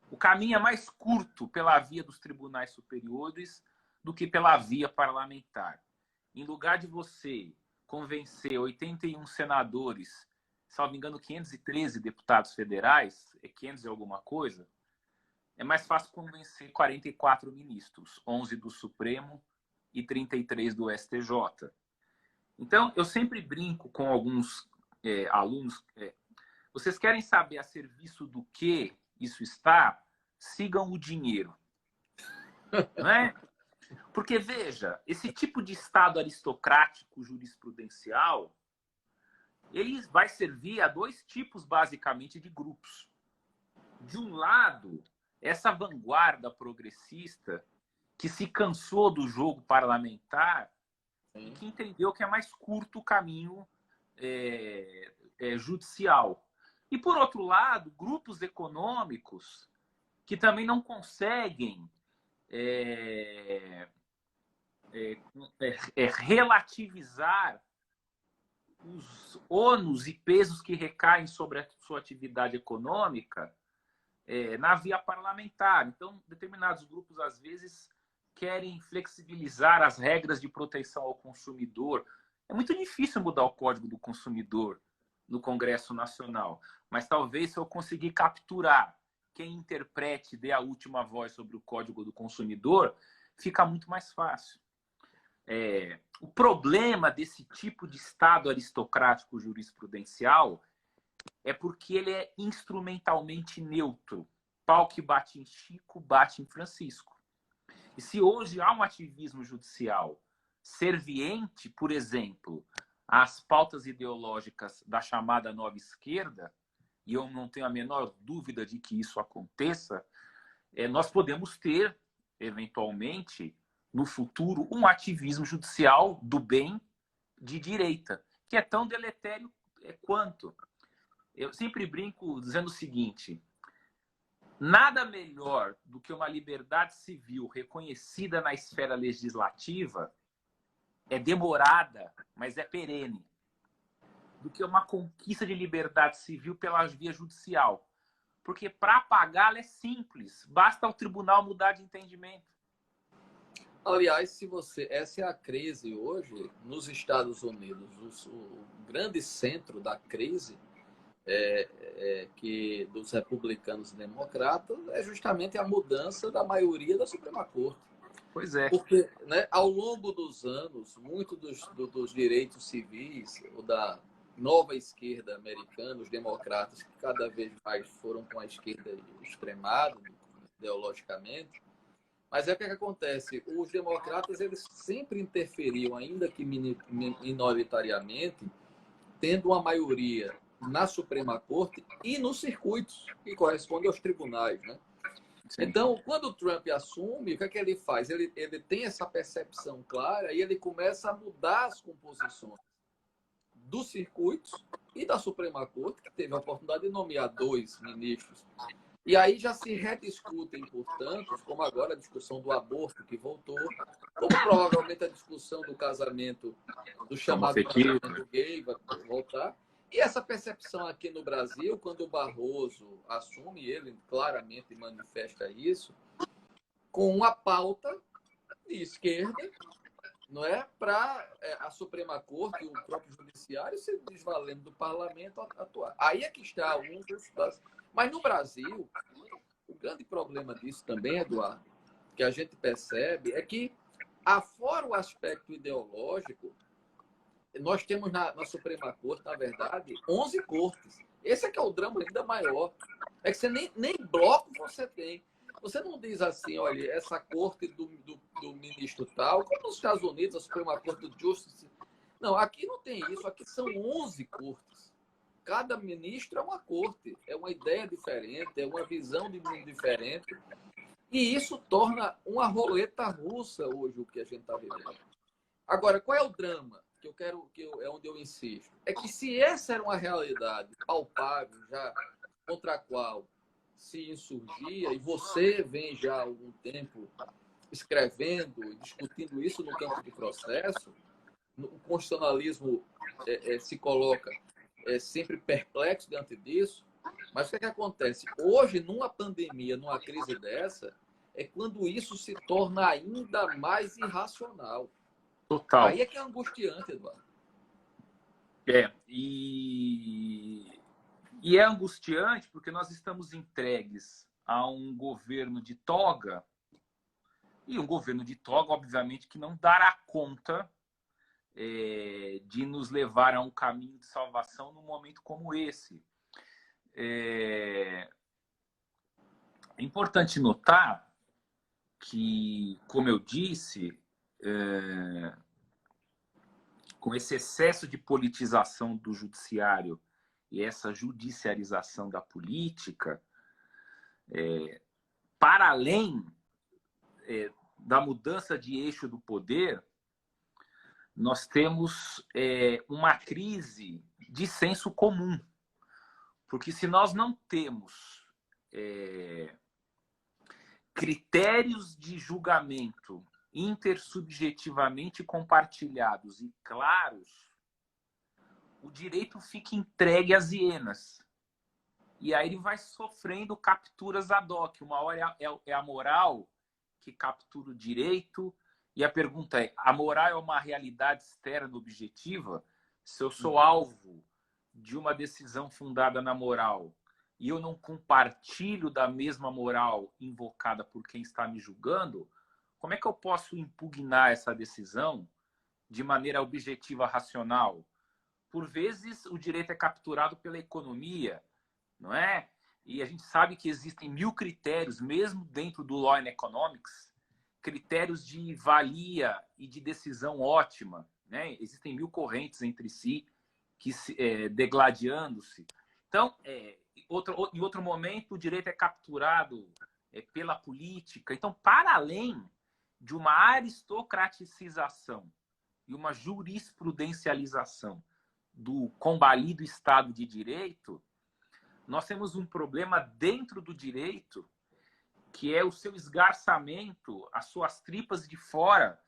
o caminho é mais curto pela via dos tribunais superiores do que pela via parlamentar. Em lugar de você convencer 81 senadores, salvo engano, 513 deputados federais, 500 e alguma coisa, é mais fácil convencer 44 ministros, 11 do Supremo e 33 do STJ. Então, eu sempre brinco com alguns alunos, vocês querem saber a serviço do que isso está? Sigam o dinheiro. Não é? Porque, veja, esse tipo de Estado aristocrático jurisprudencial, ele vai servir a dois tipos, basicamente, de grupos. De um lado, essa vanguarda progressista que se cansou do jogo parlamentar e que entendeu que é mais curto o caminho judicial. E, por outro lado, grupos econômicos que também não conseguem relativizar os ônus e pesos que recaem sobre a sua atividade econômica na via parlamentar. Então, determinados grupos, às vezes, querem flexibilizar as regras de proteção ao consumidor. É muito difícil mudar o Código do Consumidor no Congresso Nacional, mas talvez se eu conseguir capturar quem interprete, dê a última voz sobre o Código do Consumidor, fica muito mais fácil. O problema desse tipo de Estado aristocrático jurisprudencial é porque ele é instrumentalmente neutro. Pau que bate em Chico, bate em Francisco. E se hoje há um ativismo judicial serviente, por exemplo, às pautas ideológicas da chamada nova esquerda, e eu não tenho a menor dúvida de que isso aconteça, nós podemos ter, eventualmente, no futuro, um ativismo judicial do bem de direita, que é tão deletério quanto. Eu sempre brinco dizendo o seguinte: nada melhor do que uma liberdade civil reconhecida na esfera legislativa, é demorada, mas é perene, do que uma conquista de liberdade civil pela via judicial. Porque para apagá-la é simples, basta o tribunal mudar de entendimento. Aliás, essa é a crise hoje nos Estados Unidos. O grande centro da crise que dos republicanos e democratas é justamente a mudança da maioria da Suprema Corte. Pois é. Porque, né, ao longo dos anos, muito dos direitos civis, ou da nova esquerda americana, os democratas, que cada vez mais foram com a esquerda extremada, ideologicamente. Mas o que acontece? Os democratas eles sempre interferiam, ainda que minoritariamente, tendo uma maioria na Suprema Corte e nos circuitos, que correspondem aos tribunais, né? Sim. Então, quando o Trump assume, o que é que ele faz? Ele tem essa percepção clara e ele começa a mudar as composições dos circuitos e da Suprema Corte, que teve a oportunidade de nomear 2 ministros. E aí já se rediscutem, portanto, como agora a discussão do aborto que voltou, como provavelmente a discussão do casamento, do chamado casamento gay vai voltar. E essa percepção aqui no Brasil, quando o Barroso assume, ele claramente manifesta isso, com uma pauta de esquerda, não é, para a Suprema Corte e o próprio Judiciário se desvalendo do parlamento atuar. Aí é que está um dos... Mas no Brasil, o grande problema disso também, Eduardo, que a gente percebe, é que, afora o aspecto ideológico, nós temos na Suprema Corte, na verdade, 11 cortes. Esse é que é o drama ainda maior. É que você nem bloco você tem. Você não diz assim, olha, essa corte do ministro tal, como nos Estados Unidos, a Suprema Corte do Justice. Não, aqui não tem isso. Aqui são 11 cortes. Cada ministro é uma corte. É uma ideia diferente, é uma visão de mundo diferente. E isso torna uma roleta russa hoje o que a gente está vivendo. Agora, qual é o drama? É onde eu insisto, é que se essa era uma realidade palpável, já contra a qual se insurgia, e você vem já há algum tempo escrevendo e discutindo isso no campo de processo, o constitucionalismo se coloca sempre perplexo diante disso, mas o que acontece? Hoje, numa pandemia, numa crise dessa, é quando isso se torna ainda mais irracional. Total. Aí é que é angustiante, Eduardo. E é angustiante porque nós estamos entregues a um governo de toga, e um governo de toga, obviamente, que não dará conta de nos levar a um caminho de salvação num momento como esse. É importante notar que, como eu disse, com esse excesso de politização do judiciário e essa judiciarização da política, para além da mudança de eixo do poder, nós temos uma crise de senso comum. Porque se nós não temos critérios de julgamento intersubjetivamente compartilhados e claros, o direito fica entregue às hienas. E aí ele vai sofrendo capturas ad hoc. Uma hora é a moral que captura o direito. E a pergunta é, a moral é uma realidade externa objetiva? Se eu sou alvo de uma decisão fundada na moral e eu não compartilho da mesma moral invocada por quem está me julgando, como é que eu posso impugnar essa decisão de maneira objetiva, racional? Por vezes, o direito é capturado pela economia, não é? E a gente sabe que existem 1000 critérios, mesmo dentro do Law and Economics, critérios de valia e de decisão ótima, né? Existem 1000 correntes entre si, que degladiando-se. Então, em outro momento, o direito é capturado pela política. Então, para além de uma aristocraticização e uma jurisprudencialização do combalido Estado de Direito, nós temos um problema dentro do direito, que é o seu esgarçamento, as suas tripas de fora,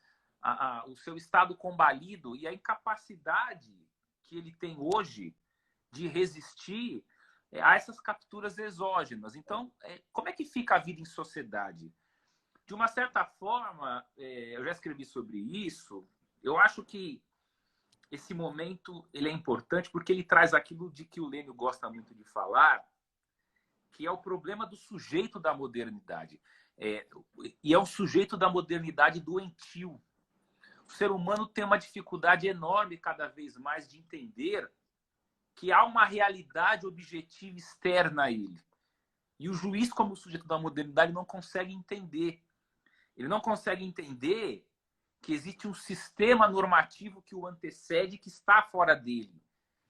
o seu Estado combalido e a incapacidade que ele tem hoje de resistir a essas capturas exógenas. Então, como é que fica a vida em sociedade? De uma certa forma, eu já escrevi sobre isso, eu acho que esse momento ele é importante porque ele traz aquilo de que o Lênio gosta muito de falar, que é o problema do sujeito da modernidade. E é o sujeito da modernidade doentio. O ser humano tem uma dificuldade enorme cada vez mais de entender que há uma realidade objetiva externa a ele. E o juiz, como sujeito da modernidade, não consegue entender. Ele não consegue entender que existe um sistema normativo que o antecede, que está fora dele.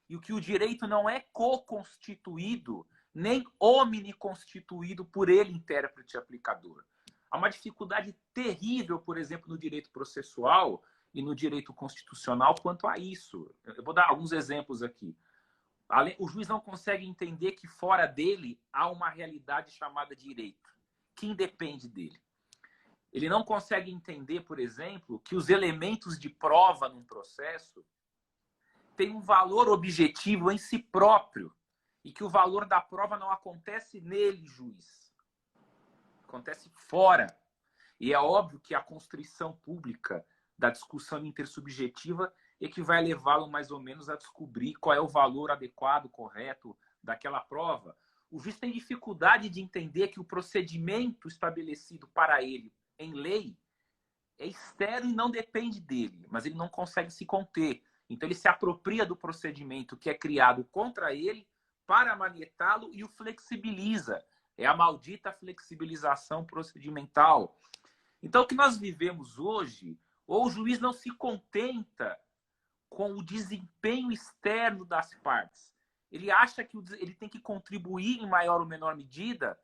E que o direito não é co-constituído, nem omniconstituído por ele, intérprete e aplicador. Há uma dificuldade terrível, por exemplo, no direito processual e no direito constitucional quanto a isso. Eu vou dar alguns exemplos aqui. O juiz não consegue entender que fora dele há uma realidade chamada direito, que independe dele. Ele não consegue entender, por exemplo, que os elementos de prova num processo têm um valor objetivo em si próprio e que o valor da prova não acontece nele, juiz. Acontece fora. E é óbvio que a constrição pública da discussão intersubjetiva é que vai levá-lo mais ou menos a descobrir qual é o valor adequado, correto daquela prova. O juiz tem dificuldade de entender que o procedimento estabelecido para ele em lei é externo e não depende dele, mas ele não consegue se conter. Então ele se apropria do procedimento que é criado contra ele para manietá-lo e o flexibiliza. É a maldita flexibilização procedimental. Então o que nós vivemos hoje, ou o juiz não se contenta com o desempenho externo das partes. Ele acha que ele tem que contribuir em maior ou menor medida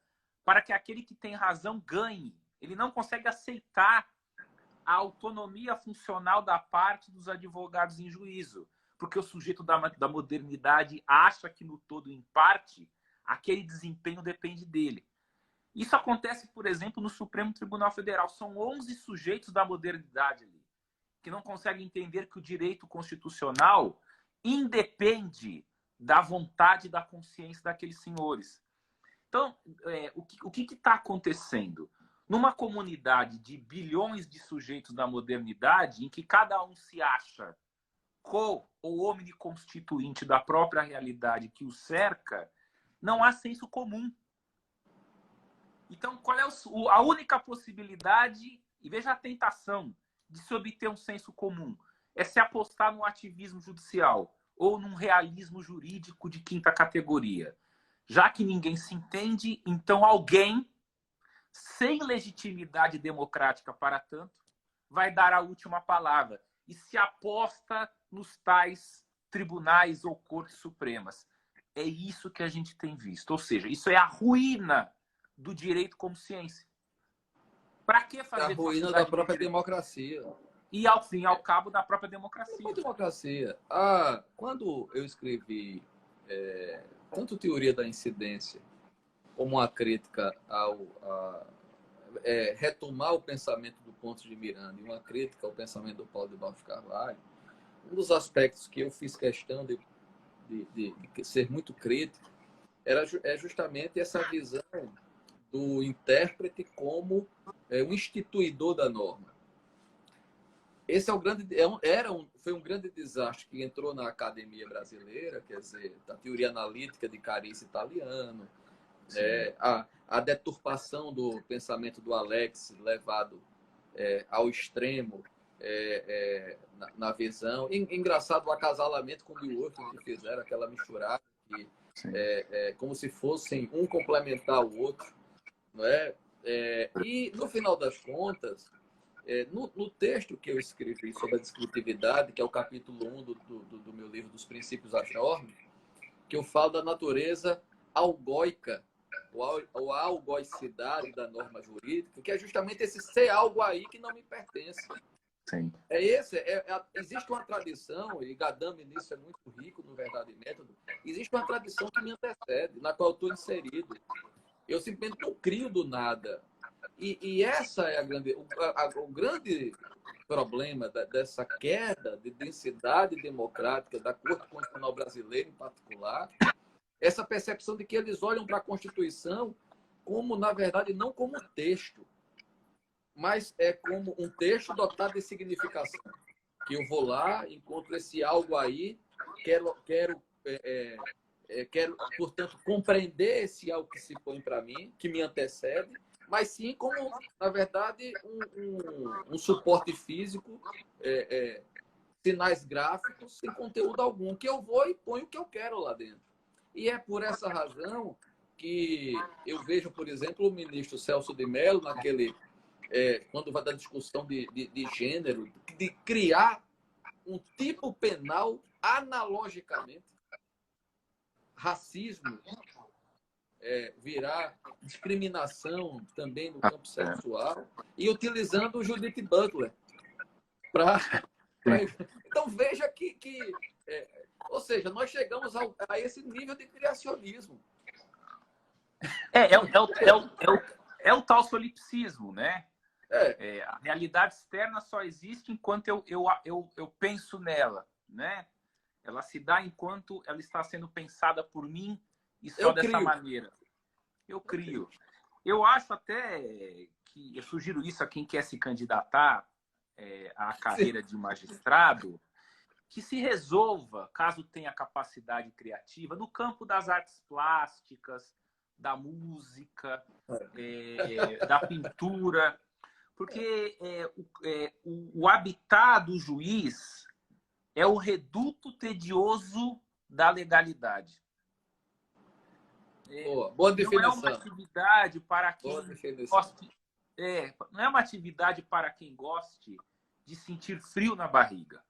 para que aquele que tem razão ganhe. Ele não consegue aceitar a autonomia funcional da parte dos advogados em juízo, porque o sujeito da modernidade acha que no todo, em parte, aquele desempenho depende dele. Isso acontece, por exemplo, no Supremo Tribunal Federal. São 11 sujeitos da modernidade ali, que não conseguem entender que o direito constitucional independe da vontade e da consciência daqueles senhores. Então, o que está acontecendo? Numa comunidade de bilhões de sujeitos da modernidade, em que cada um se acha co- ou omniconstituinte da própria realidade que o cerca, não há senso comum. Então, qual é a única possibilidade, e veja a tentação de se obter um senso comum, é se apostar no ativismo judicial ou num realismo jurídico de quinta categoria. Já que ninguém se entende, então alguém, sem legitimidade democrática para tanto, vai dar a última palavra e se aposta nos tais tribunais ou cortes supremas. É isso que a gente tem visto. Ou seja, isso é a ruína do direito como ciência. Para que fazer a ruína da própria democracia. E, ao fim e ao cabo, da própria democracia. A democracia. Quando eu escrevi tanto teoria da incidência como uma crítica retomar o pensamento do Pontes de Miranda e uma crítica ao pensamento do Paulo de Barros Carvalho, um dos aspectos que eu fiz questão de ser muito crítico é justamente essa visão do intérprete como um instituidor da norma. Esse foi um grande desastre que entrou na academia brasileira, quer dizer, da teoria analítica de Carisse Italiano, a deturpação do pensamento do Alex levado ao extremo na visão. Engraçado o acasalamento com o Milwaukee que fizeram, aquela misturada, como se fossem um complementar o outro. Não é? E, no final das contas, No texto que eu escrevi sobre a descritividade, que é o capítulo 1 do meu livro dos Princípios da Norma, que eu falo da natureza algóica, ou a algoicidade da norma jurídica, que é justamente esse ser algo aí que não me pertence. Sim. Existe uma tradição, e Gadame nisso é muito rico no Verdade e Método, existe uma tradição que me antecede, na qual eu estou inserido. Eu simplesmente não crio do nada. E essa é o grande problema dessa queda de densidade democrática da Corte Constitucional Brasileira, em particular, essa percepção de que eles olham para a Constituição como, na verdade, não como texto, mas é como um texto dotado de significação. Que eu vou lá, encontro esse algo aí, quero, portanto, compreender esse algo que se põe para mim, que me antecede, mas sim como, na verdade, um suporte físico, sinais gráficos, sem conteúdo algum, que eu vou e ponho o que eu quero lá dentro. E é por essa razão que eu vejo, por exemplo, o ministro Celso de Mello, quando vai dar discussão de gênero, de criar um tipo penal analogicamente. Racismo virar discriminação também no campo sexual, e utilizando o Judith Butler para... Então, veja ou seja, nós chegamos a esse nível de criacionismo. É o tal solipsismo, né? A realidade externa só existe enquanto eu penso nela, né? Ela se dá enquanto ela está sendo pensada por mim e só dessa maneira. Eu crio. Eu acho até que eu sugiro isso a quem quer se candidatar à carreira de magistrado, que se resolva, caso tenha capacidade criativa, no campo das artes plásticas, da música, da pintura, porque o habitat do juiz é o reduto tedioso da legalidade. Boa definição. Não é uma atividade para quem goste. Não é uma atividade para quem goste de sentir frio na barriga.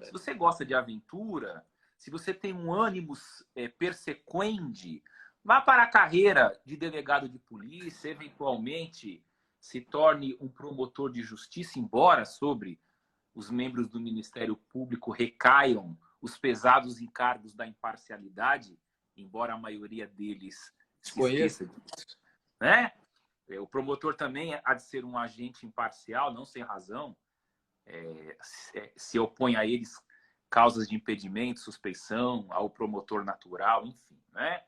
Se você gosta de aventura, se você tem um ânimos persequende, vá para a carreira de delegado de polícia, eventualmente se torne um promotor de justiça, embora sobre os membros do Ministério Público recaiam os pesados encargos da imparcialidade, embora a maioria deles se esqueça disso, né? O promotor também há de ser um agente imparcial, não sem razão. Se opõe a eles causas de impedimento, suspeição, ao promotor natural, enfim, né?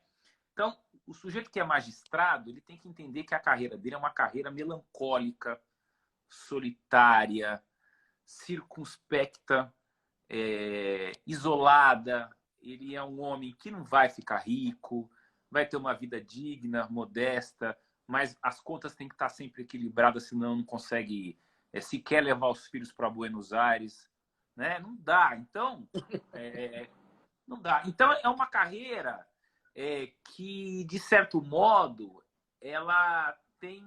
Então, o sujeito que é magistrado, ele tem que entender que a carreira dele é uma carreira melancólica, solitária, circunspecta, isolada. Ele é um homem que não vai ficar rico, vai ter uma vida digna, modesta, mas as contas têm que estar sempre equilibradas, senão não consegue sequer levar os filhos para Buenos Aires, né? Não dá. Então, não dá. Então, é uma carreira que, de certo modo, ela tem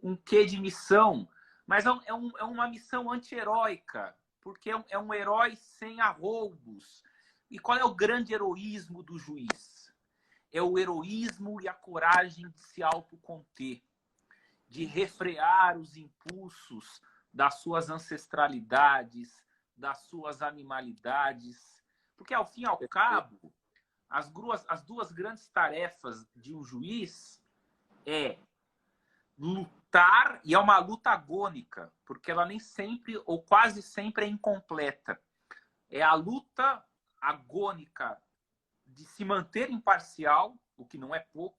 um quê de missão, mas é uma missão anti-heróica, porque é um herói sem arroubos. E qual é o grande heroísmo do juiz? É o heroísmo e a coragem de se autoconter, de refrear os impulsos das suas ancestralidades, das suas animalidades. Porque, ao fim e ao cabo, as duas grandes tarefas de um juiz é lutar, e é uma luta agônica, porque ela nem sempre, ou quase sempre, é incompleta. É a luta agônica de se manter imparcial, o que não é pouco,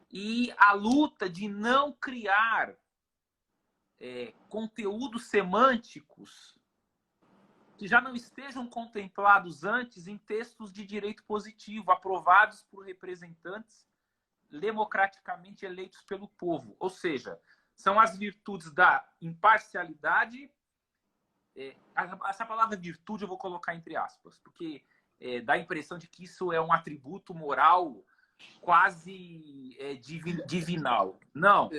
e a luta de não criar conteúdos semânticos que já não estejam contemplados antes em textos de direito positivo, aprovados por representantes democraticamente eleitos pelo povo. Ou seja, são as virtudes da imparcialidade. Essa palavra virtude eu vou colocar entre aspas, porque dá a impressão de que isso é um atributo moral quase divinal. Não.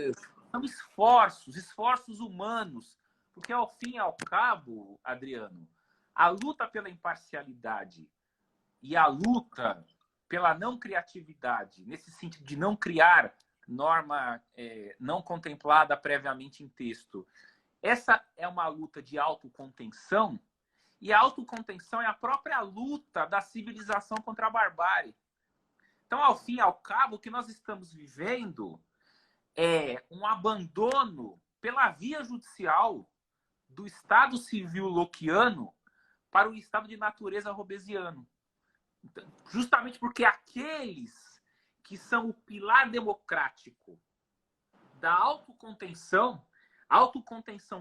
São esforços humanos. Porque, ao fim e ao cabo, Adriano, a luta pela imparcialidade e a luta pela não criatividade, nesse sentido de não criar norma não contemplada previamente em texto, essa é uma luta de autocontenção, e a autocontenção é a própria luta da civilização contra a barbárie. Então, ao fim e ao cabo, o que nós estamos vivendo é um abandono pela via judicial do Estado civil lockeano para o Estado de natureza robesiano. Então, justamente porque aqueles que são o pilar democrático da autocontenção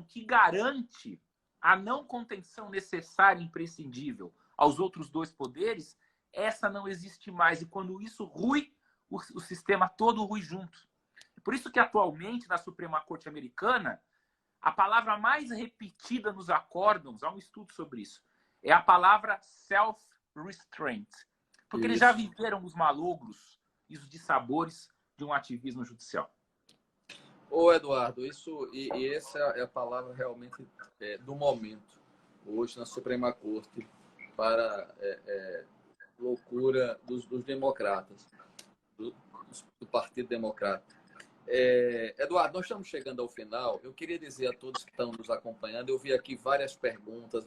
que garante a não contenção necessária e imprescindível aos outros dois poderes, essa não existe mais. E quando isso rui, o sistema todo rui junto. Por isso que atualmente, na Suprema Corte Americana, a palavra mais repetida nos acórdãos, há um estudo sobre isso, é a palavra self-restraint. Porque eles já viveram os malogros e os dissabores de um ativismo judicial. Ô, Eduardo, essa é a palavra realmente do momento, hoje na Suprema Corte, para loucura dos democratas, do Partido Democrata. Eduardo, nós estamos chegando ao final. Eu queria dizer a todos que estão nos acompanhando, eu vi aqui várias perguntas,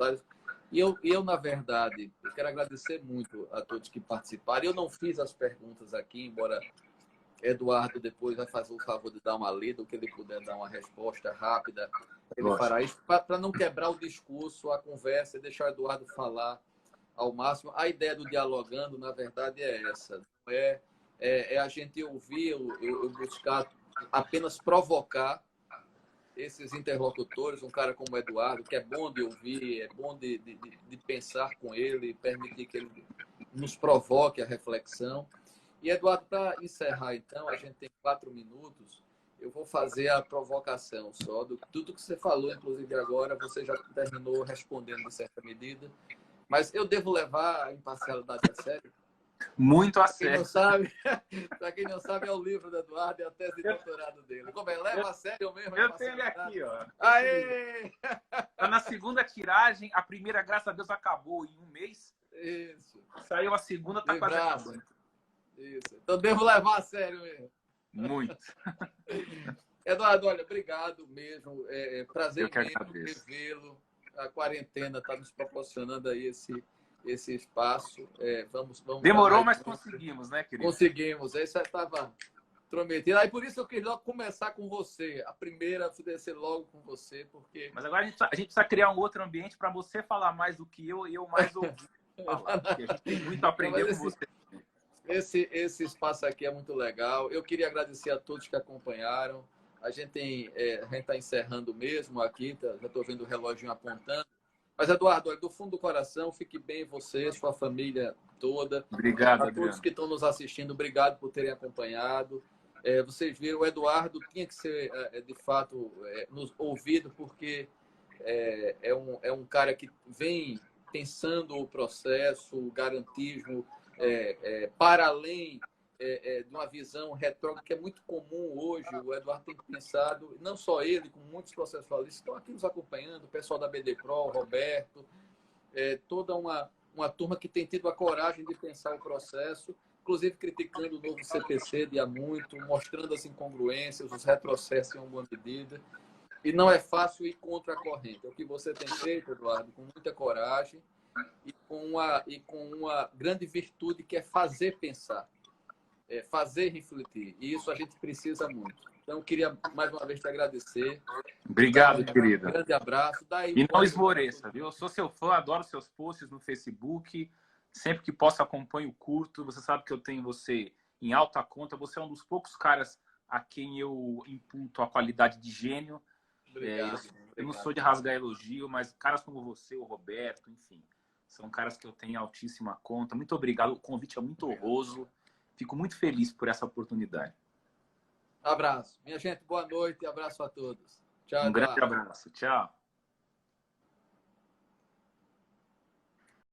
e eu, na verdade, eu quero agradecer muito a todos que participaram. Eu não fiz as perguntas aqui, embora Eduardo depois vai fazer o favor de dar uma lida, ou que ele puder dar uma resposta rápida, ele fará isso, para não quebrar o discurso, a conversa, e deixar o Eduardo falar ao máximo. A ideia do dialogando, na verdade, é essa. É a gente ouvir, eu buscar apenas provocar esses interlocutores, um cara como o Eduardo, que é bom de ouvir, é bom de pensar com ele, permitir que ele nos provoque a reflexão. E, Eduardo, para encerrar, então, a gente tem 4 minutos, eu vou fazer a provocação só. Tudo que você falou, inclusive agora, você já terminou respondendo de certa medida, mas eu devo levar a imparcialidade a sério? Muito a sério. Para quem não sabe, é o livro do Eduardo e a tese de doutorado dele. Como é? Leva a sério mesmo? Eu tenho ele aqui, ó. Aê! Tá na segunda tiragem, a primeira, graças a Deus, acabou em um mês. Isso. Saiu a segunda, tá quase acabando. Isso. Então devo levar a sério mesmo. Muito. Eduardo, olha, obrigado mesmo. Prazer imenso revê-lo. A quarentena está nos proporcionando aí esse espaço. Vamos Demorou, mas conseguimos, né, querido? Conseguimos. Aí você estava prometido. Aí por isso eu quis logo começar com você. A primeira, descer logo com você, porque... Mas agora a gente precisa criar um outro ambiente para você falar mais do que eu e eu mais ouvir falar. Porque a gente tem muito a aprender com você. Esse espaço aqui é muito legal. Eu queria agradecer a todos que acompanharam. A gente está encerrando mesmo aqui, já estou vendo o relógio apontando. Mas, Eduardo, olha, do fundo do coração, fique bem você, sua família toda. Obrigado, a todos que estão nos assistindo, obrigado por terem acompanhado. Vocês viram, o Eduardo tinha que ser, de fato, nos ouvido, porque é um cara que vem pensando o processo, o garantismo, para além de uma visão retrógrada que é muito comum hoje. O Eduardo tem pensado, não só ele, como muitos processualistas estão aqui nos acompanhando, o pessoal da BDPRO, o Roberto, toda uma turma que tem tido a coragem de pensar o processo, inclusive criticando o novo CPC de há muito, mostrando as incongruências, os retrocessos em alguma medida. E não é fácil ir contra a corrente. É o que você tem feito, Eduardo, com muita coragem e com uma grande virtude, que é fazer pensar, fazer refletir. E isso a gente precisa muito. Então, eu queria mais uma vez te agradecer. Obrigado, querido. Um grande abraço. E não esmoreça, viu? Eu sou seu fã, adoro seus posts no Facebook. Sempre que posso, acompanho, curto. Você sabe que eu tenho você em alta conta. Você é um dos poucos caras a quem eu imputo a qualidade de gênio. Obrigado, eu não sou de rasgar elogio, mas caras como você, o Roberto, enfim, são caras que eu tenho em altíssima conta. Muito obrigado. O convite é muito honroso. Fico muito feliz por essa oportunidade. Abraço. Minha gente, boa noite e abraço a todos. Tchau, grande abraço. Tchau.